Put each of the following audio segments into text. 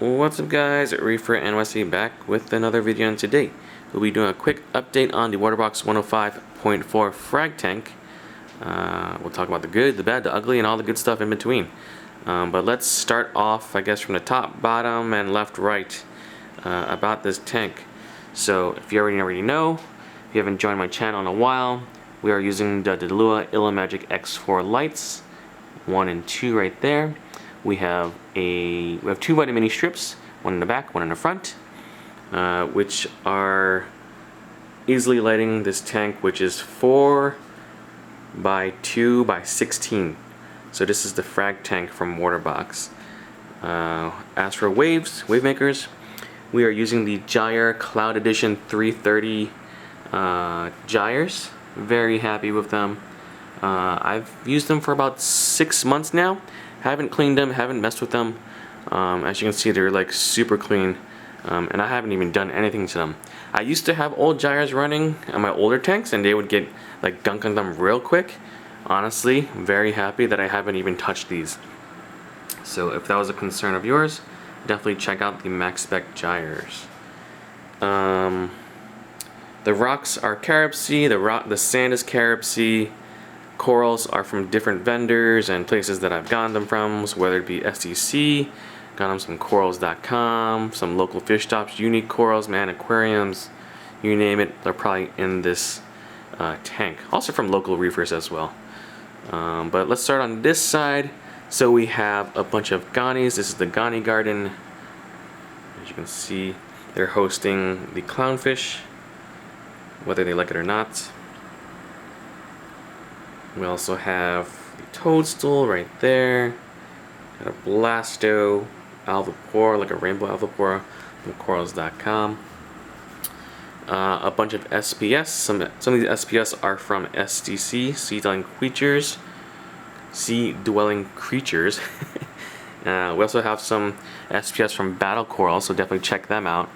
What's up guys, Reefer NYC back with another video, and today we'll be doing a quick update on the Waterbox 105.4 Frag tank. We'll talk about the good, the bad, the ugly, and all the good stuff in between. But let's start off, I guess, from the top, bottom, and left, right about this tank. So if you already know, if you haven't joined my channel in a while, we are using the Delua Illumagic X4 lights, 1 and 2 right there. We have two vitamin E strips, one in the back, one in the front, which are easily lighting this tank, which is 4 by 2 by 16. So this is the Frag tank from Waterbox. As for wave makers, we are using the Gyre Cloud Edition 330 gyres. Very happy with them. I've used them for about 6 months now. Haven't cleaned them, haven't messed with them. As you can see, they're like super clean, and I haven't even done anything to them. I used to have old gyres running on my older tanks, and they would get like gunk on them real quick. Honestly, very happy that I haven't even touched these. So if that was a concern of yours, definitely check out the max spec gyres. The rocks are Carib Sea, the sand is Carib Sea. Corals are from different vendors and places that I've gotten them from, so whether it be SDC, got them from corals.com, some local fish shops, unique corals, man, aquariums, you name it, they're probably in this tank. Also from local reefers as well. But let's start on this side. So we have a bunch of Ghanies. This is the Ghani garden. As you can see, they're hosting the clownfish, whether they like it or not. We also have the toadstool right there. Got a Blasto alvapore, like a rainbow alvapore from corals.com. A bunch of SPS. Some of these SPS are from SDC, Sea Dwelling Creatures. We also have some SPS from Battle Coral, so definitely check them out.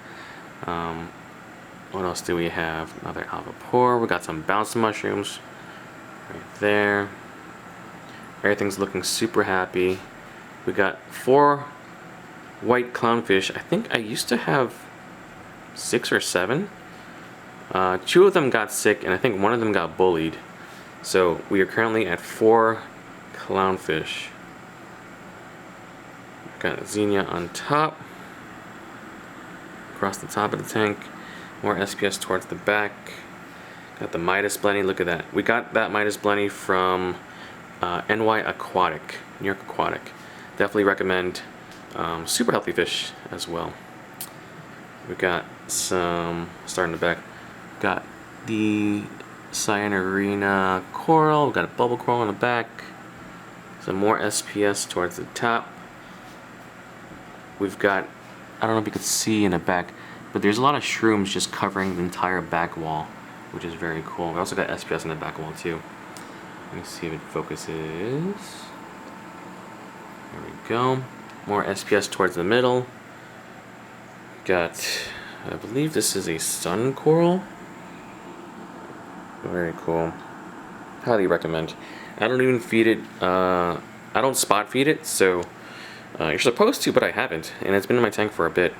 What else do we have? Another alvapore. We got some bounce mushrooms right there. Everything's looking super happy. We got 4 white clownfish. I think I used to have 6 or 7. 2 of them got sick, and I think 1 of them got bullied. So we are currently at 4 clownfish. Got Xenia on top, across the top of the tank. More SPS towards the back. Got the Midas Blenny, look at that. We got that Midas Blenny from NY Aquatic, New York Aquatic. Definitely recommend. Super healthy fish as well. We got some, starting the back, got the Cyanurina coral, we got a bubble coral in the back, some more SPS towards the top. We've got, I don't know if you could see in the back, but there's a lot of shrooms just covering the entire back wall, which is very cool. We also got SPS in the back wall too. Let me see if it focuses. There we go. More SPS towards the middle. Got, I believe this is a sun coral. Very cool. Highly recommend. I don't even feed it. I don't spot feed it, so you're supposed to, but I haven't, and it's been in my tank for a bit.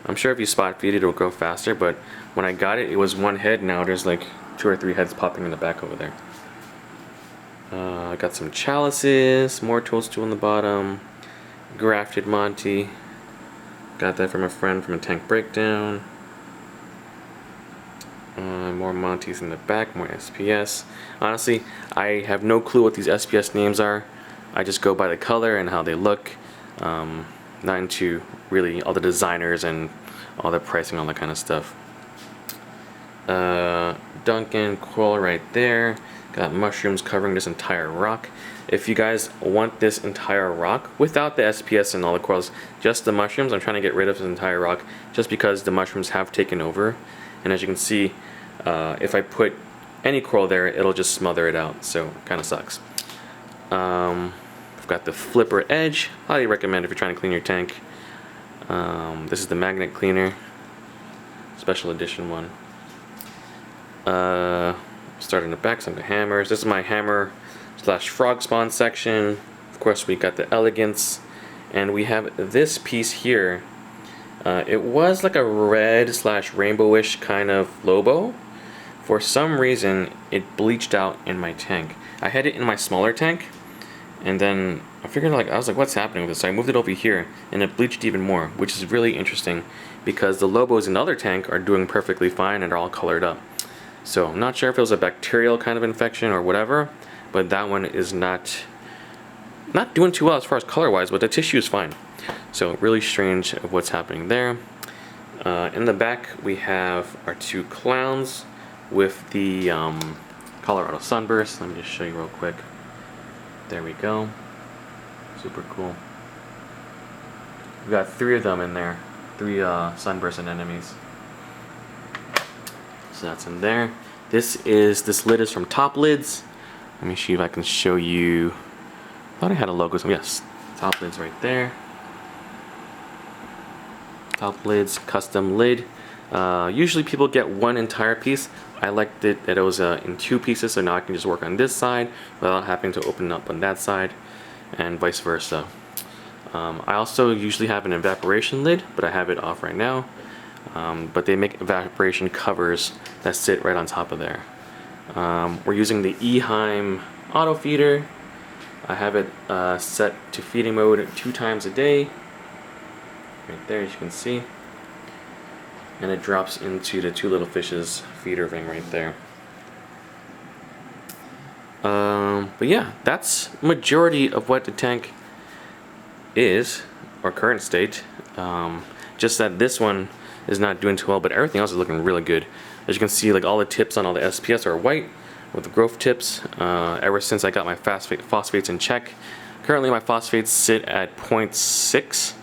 I'm sure if you spot feed it, it'll grow faster, but when I got it, it was 1 head. Now there's like 2 or 3 heads popping in the back over there. I got some chalices, more toadstool in the bottom, grafted Monty. Got that from a friend from a tank breakdown. More Monties in the back, more SPS. Honestly, I have no clue what these SPS names are. I just go by the color and how they look. Not into really all the designers and all the pricing, all that kind of stuff. Duncan coral right there. Got mushrooms covering this entire rock. If you guys want this entire rock without the SPS and all the corals, just the mushrooms, I'm trying to get rid of this entire rock just because the mushrooms have taken over. And as you can see, if I put any coral there, it'll just smother it out, so it kind of sucks. I've got the flipper edge. Highly recommend if you're trying to clean your tank. This is the magnet cleaner, special edition one. Start in the back, some of the hammers. This is my hammer / frog spawn section. Of course, we got the elegance And we have this piece here. It was like a red slash rainbowish kind of Lobo. For some reason, it bleached out in my tank. I had it in my smaller tank, and then I figured I was like, what's happening with this? So I moved it over here, and it bleached even more, which is really interesting because the Lobos in the other tank are doing perfectly fine and are all colored up. So I'm not sure if it was a bacterial kind of infection or whatever, but that one is not doing too well as far as color-wise, but the tissue is fine. So really strange what's happening there. In the back, we have our two clowns with the Colorado Sunburst. Let me just show you real quick. There we go. Super cool. We've got 3 of them in there. 3 Sunburst anemones. So that's in there. This lid is from Top Lids. Let me see if I can show you. I thought I had a logo. So yes, Top Lids right there. Top Lids, custom lid. Usually people get one entire piece. I liked it that it was in 2 pieces, so now I can just work on this side without having to open up on that side, and vice versa. I also usually have an evaporation lid, but I have it off right now. But they make evaporation covers that sit right on top of there. We're using the Eheim auto feeder. I have it set to feeding mode 2 times a day. Right there, as you can see. And it drops into the 2 little fishes feeder ring right there. But yeah, that's majority of what the tank is, or current state. Just that this one is not doing too well, but everything else is looking really good. As you can see, like all the tips on all the SPS are white with the growth tips. Ever since I got my phosphates in check. Currently my phosphates sit at 0.6.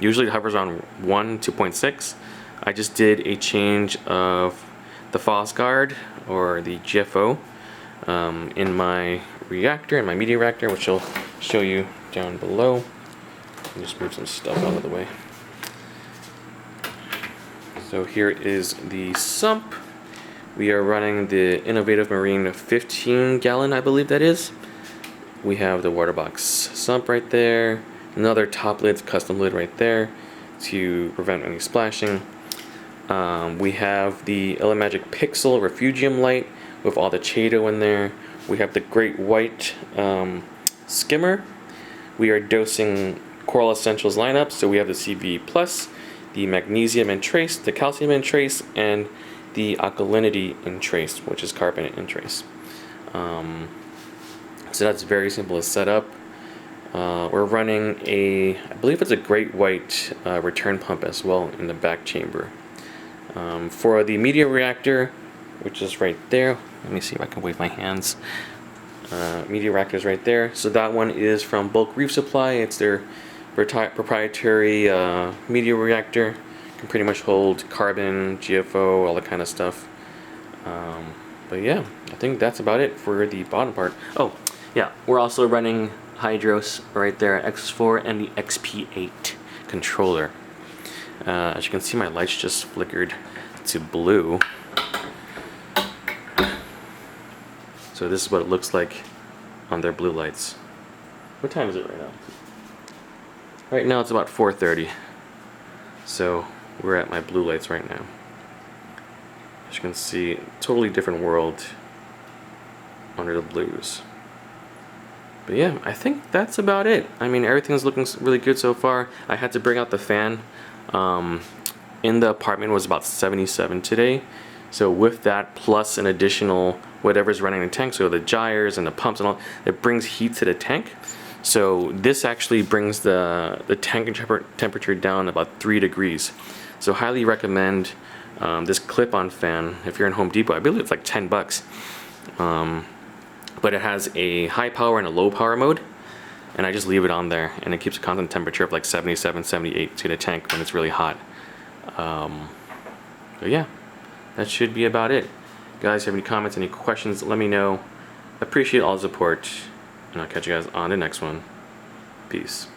Usually it hovers on 1 to 0.6. I just did a change of the PhosGuard or the GFO in my reactor, in my media reactor, which I'll show you down below. I'll just move some stuff out of the way. So here is the sump. We are running the Innovative Marine 15 gallon, I believe that is. We have the Waterbox sump right there. Another Top Lids custom lid right there to prevent any splashing. We have the Illumagic Pixel Refugium light with all the Chaeto in there. We have the Great White skimmer. We are dosing Coral Essentials lineup, so we have the CV Plus, the Magnesium and Trace, the Calcium and Trace, and the Alkalinity and Trace, which is carbonate and trace. So that's very simple to set up. We're running I believe it's a Great White return pump as well in the back chamber. For the media reactor, which is right there, let me see if I can wave my hands. Media reactor is right there. So that one is from Bulk Reef Supply. It's their proprietary media reactor. Can pretty much hold carbon, GFO, all that kind of stuff. But yeah, I think that's about it for the bottom part. Oh, yeah, we're also running Hydros right there, X4 and the XP8 controller. As you can see, my lights just flickered to blue. So this is what it looks like on their blue lights. What time is it right now? Right now it's about 4:30. So we're at my blue lights right now. As you can see, totally different world under the blues. But yeah, I think that's about it. I mean, everything's looking really good so far. I had to bring out the fan. In the apartment was about 77 today. So with that, plus an additional whatever's running the tank, so the gyres and the pumps and all, it brings heat to the tank. So this actually brings the tank temperature down about 3 degrees. So highly recommend this clip-on fan if you're in Home Depot. I believe it's like 10 bucks. But it has a high power and a low power mode, and I just leave it on there and it keeps a constant temperature of like 77, 78 to the tank when it's really hot. So yeah, that should be about it. Guys, if you have any comments, any questions, let me know. Appreciate all the support, and I'll catch you guys on the next one. Peace.